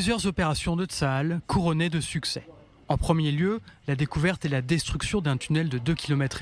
Plusieurs opérations de Tsahal couronnées de succès. En premier lieu, la découverte et la destruction d'un tunnel de 2,5 km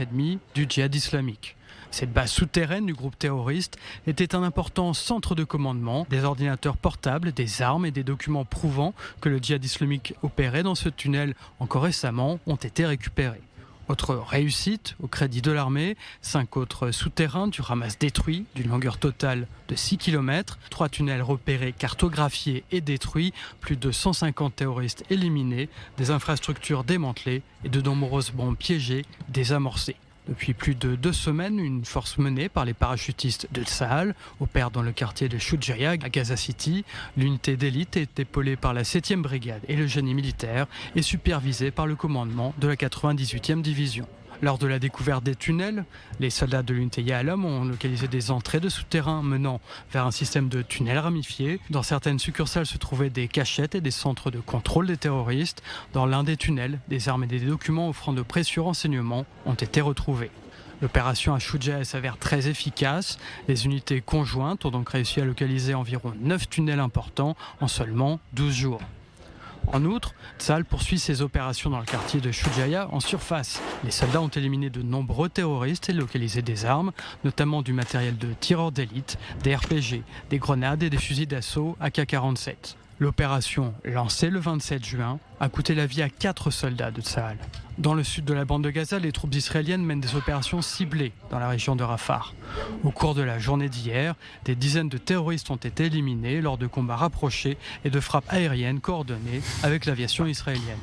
du djihad islamique. Cette base souterraine du groupe terroriste était un important centre de commandement, des ordinateurs portables, des armes et des documents prouvant que le djihad islamique opérait dans ce tunnel encore récemment ont été récupérés. Autre réussite, au crédit de l'armée, 5 autres souterrains du Hamas détruits, d'une longueur totale de 6 km, 3 tunnels repérés, cartographiés et détruits, plus de 150 terroristes éliminés, des infrastructures démantelées et de nombreuses bombes piégées désamorcées. Depuis plus de 2 semaines, une force menée par les parachutistes de Tsahal opère dans le quartier de Shujaya à Gaza City. L'unité d'élite est épaulée par la 7e brigade et le génie militaire et supervisée par le commandement de la 98e division. Lors de la découverte des tunnels, les soldats de l'unité Yahalom ont localisé des entrées de souterrains menant vers un système de tunnels ramifiés. Dans certaines succursales se trouvaient des cachettes et des centres de contrôle des terroristes. Dans l'un des tunnels, des armes et des documents offrant de précieux renseignements ont été retrouvés. L'opération à Shujaa s'avère très efficace. Les unités conjointes ont donc réussi à localiser environ 9 tunnels importants en seulement 12 jours. En outre, Tsahal poursuit ses opérations dans le quartier de Shujaya en surface. Les soldats ont éliminé de nombreux terroristes et localisé des armes, notamment du matériel de tireurs d'élite, des RPG, des grenades et des fusils d'assaut AK-47. L'opération, lancée le 27 juin, a coûté la vie à 4 soldats de Tsahal. Dans le sud de la bande de Gaza, les troupes israéliennes mènent des opérations ciblées dans la région de Rafah. Au cours de la journée d'hier, des dizaines de terroristes ont été éliminés lors de combats rapprochés et de frappes aériennes coordonnées avec l'aviation israélienne.